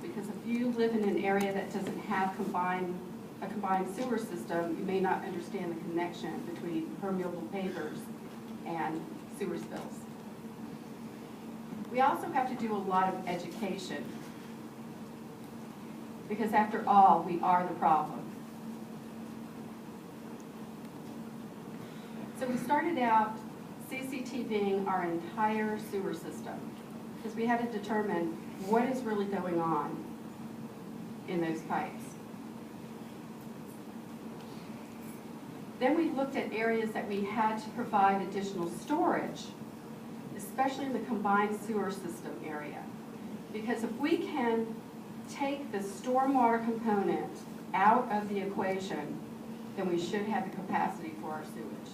Because if you live in an area that doesn't have a combined sewer system, you may not understand the connection between permeable pavers and sewer spills. We also have to do a lot of education, because after all, we are the problem. So we started out CCTVing our entire sewer system, because we had to determine what is really going on in those pipes. Then we looked at areas that we had to provide additional storage, especially in the combined sewer system area. Because if we can take the stormwater component out of the equation, then we should have the capacity for our sewage.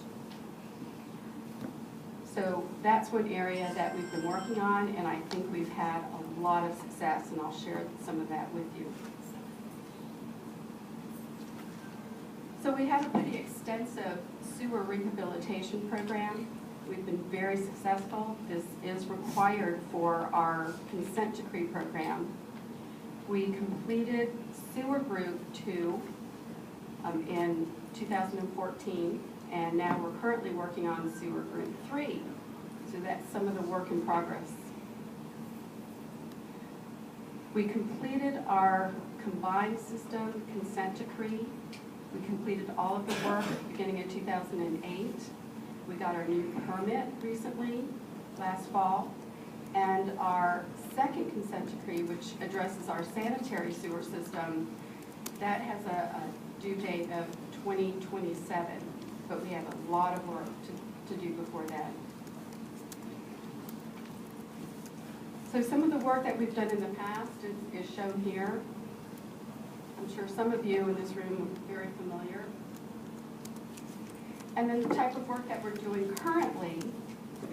So that's one area that we've been working on, and I think we've had a lot of success, and I'll share some of that with you. So we have a pretty extensive sewer rehabilitation program. We've been very successful. This is required for our consent decree program. We completed Sewer Group 2 in 2014, and now we're currently working on Sewer Group 3. So that's some of the work in progress. We completed our combined system consent decree. We completed all of the work at the beginning of 2008. We got our new permit recently, last fall. And our second consent decree, which addresses our sanitary sewer system, that has a due date of 2027. But we have a lot of work to do before that. So some of the work that we've done in the past is shown here. I'm sure some of you in this room are very familiar. And then the type of work that we're doing currently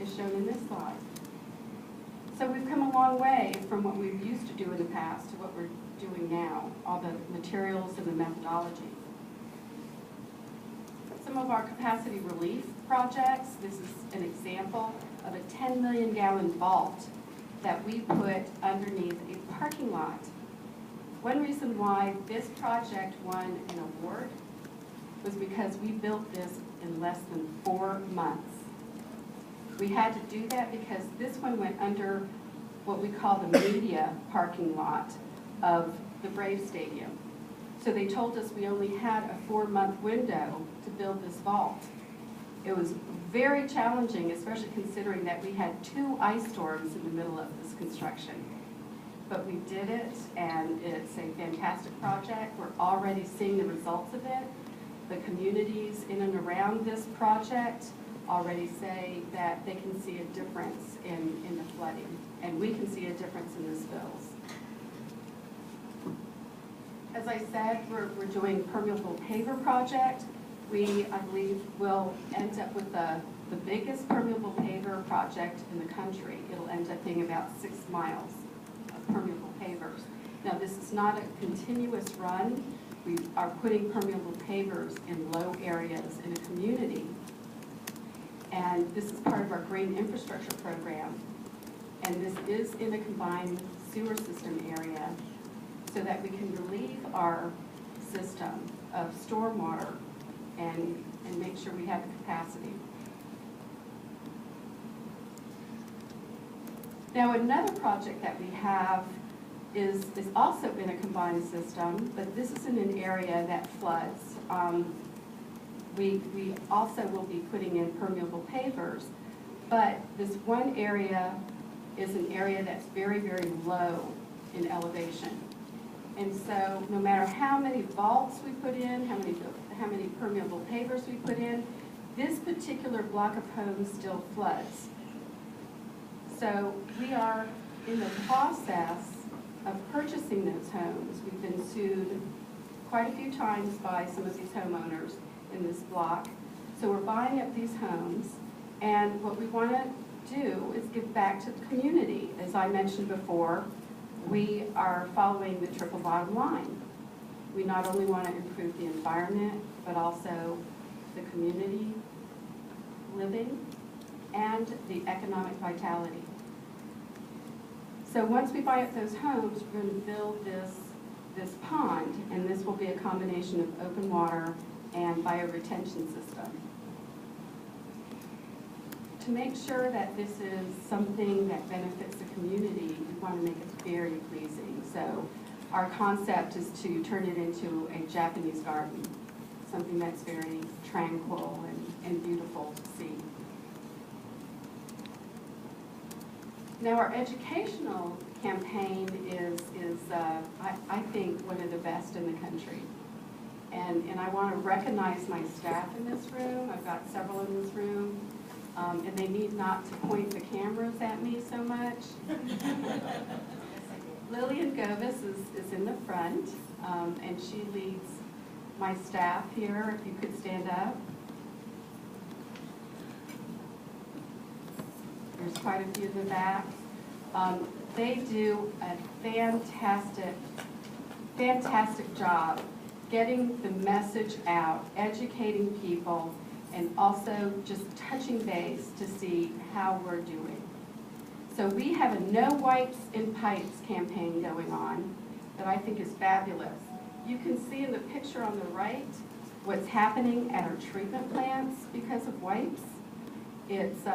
is shown in this slide. So we've come a long way from what we used to do in the past to what we're doing now, all the materials and the methodology. Some of our capacity relief projects, this is an example of a 10 million gallon vault that we put underneath a parking lot. One reason why this project won an award was because we built this in less than 4 months. We had to do that because this one went under what we call the media parking lot of the Brave Stadium. So they told us we only had a 4-month window to build this vault. It was very challenging, especially considering that we had 2 ice storms in the middle of this construction. But we did it, and it's a fantastic project. We're already seeing the results of it. The communities in and around this project already say that they can see a difference in the flooding, and we can see a difference in the spills. As I said, we're doing permeable paver project. We, I believe, will end up with the biggest permeable paver project in the country. It'll end up being about 6 miles of permeable pavers. Now, this is not a continuous run. We are putting permeable pavers in low areas in a community. And this is part of our green infrastructure program. And this is in a combined sewer system area so that we can relieve our system of stormwater and make sure we have the capacity. Now, another project that we have is also in a combined system, but this is in an area that floods. We also will be putting in permeable pavers, but this one area is an area that's very, very low in elevation. And so no matter how many vaults we put in, how many permeable pavers we put in, this particular block of homes still floods. So we are in the process of purchasing those homes. We've been sued quite a few times by some of these homeowners in this block. So we're buying up these homes, and what we want to do is give back to the community. As I mentioned before, we are following the triple bottom line. We not only want to improve the environment, but also the community living and the economic vitality. So once we buy up those homes, we're going to build this pond, and this will be a combination of open water and bioretention system. To make sure that this is something that benefits the community, we want to make it very pleasing. So our concept is to turn it into a Japanese garden, something that's very tranquil and beautiful to see. Now, our educational campaign is I think, one of the best in the country. And I want to recognize my staff in this room. I've got several in this room. And they need not to point the cameras at me so much. Lillian Govis is in the front, and she leads my staff here. If you could stand up. There's quite a few in the back. They do a fantastic job getting the message out, educating people, and also just touching base to see how we're doing. So we have a No Wipes in Pipes campaign going on that I think is fabulous. You can see in the picture on the right what's happening at our treatment plants because of wipes. It's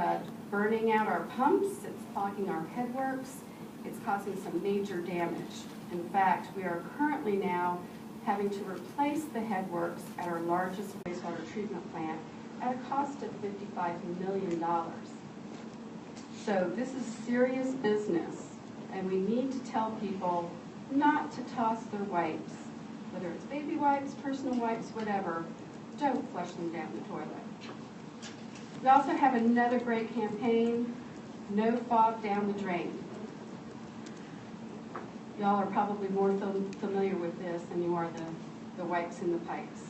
burning out our pumps, it's clogging our headworks, it's causing some major damage. In fact, we are currently now having to replace the headworks at our largest wastewater treatment plant at a cost of $55 million. So this is serious business, and we need to tell people not to toss their wipes, whether it's baby wipes, personal wipes, whatever. Don't flush them down the toilet. We also have another great campaign, No Fog Down the Drain. Y'all are probably more familiar with this than you are the wipes in the pipes.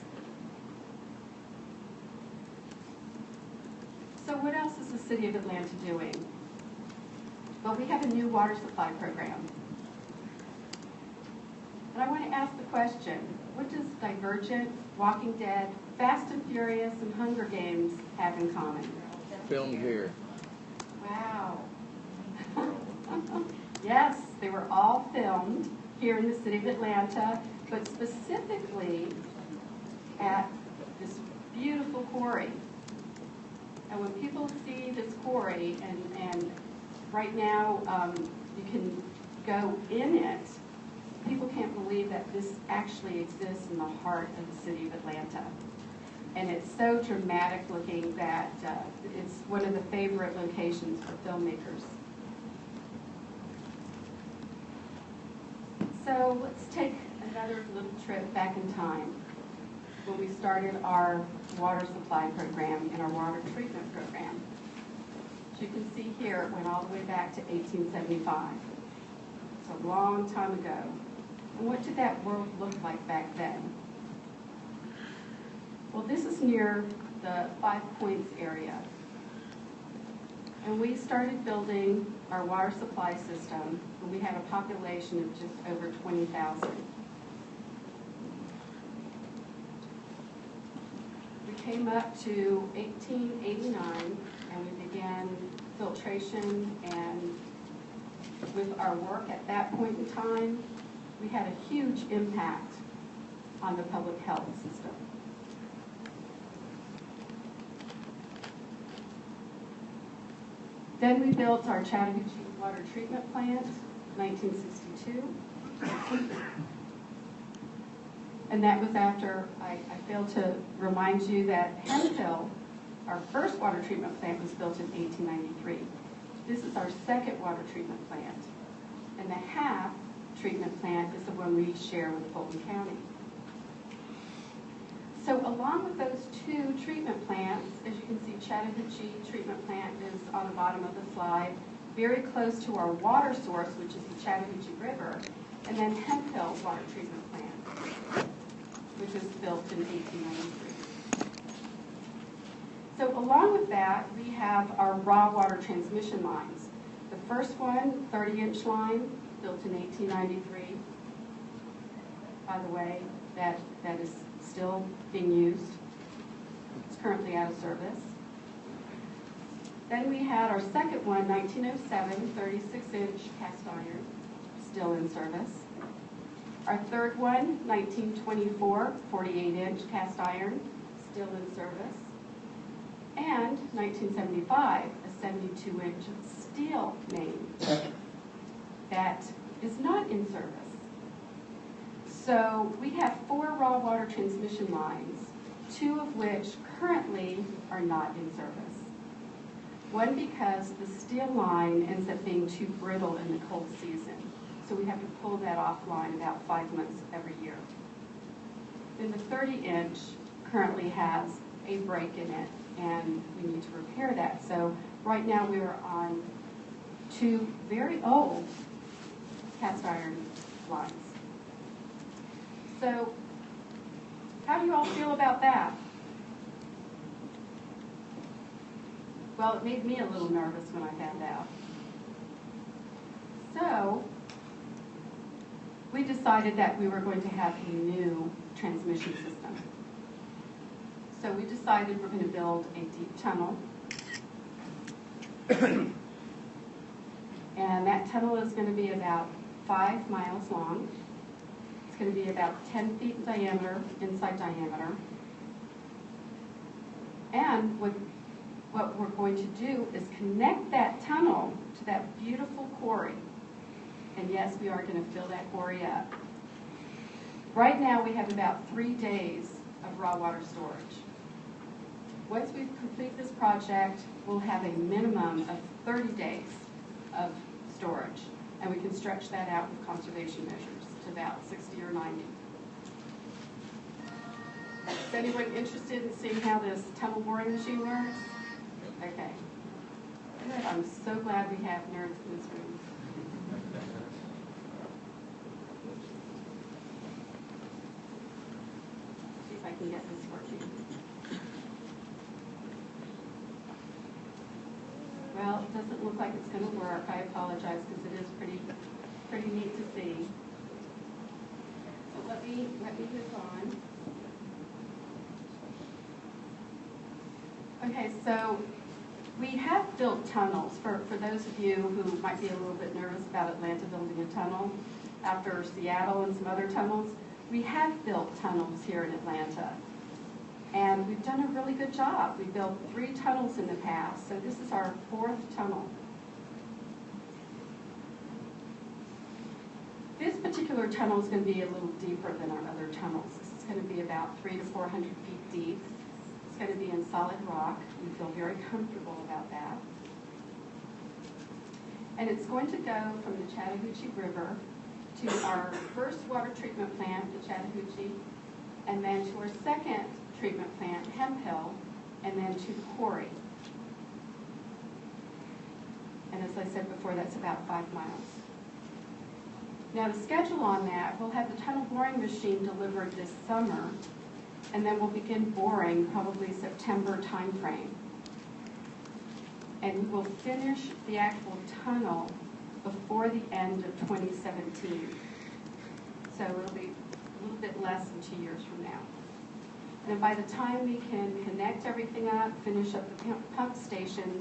So what else is the City of Atlanta doing? Well, we have a new water supply program. And I want to ask the question, what does Divergent, Walking Dead, Fast and Furious, and Hunger Games have in common? Filmed here. Wow. Yes, they were all filmed here in the City of Atlanta, but specifically at this beautiful quarry. And when people see this quarry, and right now you can go in it, people can't believe that this actually exists in the heart of the City of Atlanta. And it's so dramatic looking that it's one of the favorite locations for filmmakers. So let's take another little trip back in time when we started our water supply program and our water treatment program. As you can see here, it went all the way back to 1875. It's a long time ago. And what did that world look like back then? Well, this is near the 5 Points area. And we started building our water supply system when we had a population of just over 20,000. We came up to 1889 and we began filtration, and with our work at that point in time, we had a huge impact on the public health system. Then we built our Chattahoochee Water Treatment Plant, 1962. And that was after, I failed to remind you that Hemphill, our first water treatment plant, was built in 1893. This is our second water treatment plant. And the half treatment plant is the one we share with Fulton County. So along with those two treatment plants, as you can see, Chattahoochee treatment plant is on the bottom of the slide, very close to our water source, which is the Chattahoochee River, and then Hemphill Water Treatment Plant, which was built in 1893. So along with that, we have our raw water transmission lines. The first one, 30-inch line, built in 1893. By the way, that is still being used. It's currently out of service. Then we had our second one, 1907, 36-inch cast iron, still in service. Our third one, 1924, 48-inch cast iron, still in service. And 1975, a 72-inch steel main that is not in service. So we have 4 raw water transmission lines, 2 of which currently are not in service. One because the steel line ends up being too brittle in the cold season, so we have to pull that offline about 5 months every year. Then the 30-inch currently has a break in it, and we need to repair that. So right now we are on 2 very old cast iron lines. So how do you all feel about that? Well, it made me a little nervous when I found out. So we decided that we were going to have a new transmission system. So we decided we're going to build a deep tunnel. And that tunnel is going to be about 5 miles long. It's going to be about 10 feet in diameter, inside diameter. And what we're going to do is connect that tunnel to that beautiful quarry. And yes, we are going to fill that quarry up. Right now we have about 3 days of raw water storage. Once we complete this project, we'll have a minimum of 30 days of storage. And we can stretch that out with conservation measures to about 60 or 90. Is anyone interested in seeing how this tunnel boring machine works? Okay. Good. I'm so glad we have nerds in this room. See if I can get this working. Well, it doesn't look like it's going to work. I apologize because it is pretty neat to see. So let me move on. Okay, so we have built tunnels. For those of you who might be a little bit nervous about Atlanta building a tunnel, after Seattle and some other tunnels, we have built tunnels here in Atlanta. And we've done a really good job. We built 3 tunnels in the past, so this is our 4th tunnel. This particular tunnel is going to be a little deeper than our other tunnels. This is going to be about 300 to 400 feet deep. It's going to be in solid rock. We feel very comfortable about that. And it's going to go from the Chattahoochee River to our first water treatment plant, the Chattahoochee, and then to our second treatment plant, Hemp Hill, and then to the quarry. And as I said before, that's about 5 miles. Now the schedule on that, we'll have the tunnel boring machine delivered this summer, and then we'll begin boring probably September timeframe. And we will finish the actual tunnel before the end of 2017. So it'll be a little bit less than 2 years from now. And by the time we can connect everything up, finish up the pump station,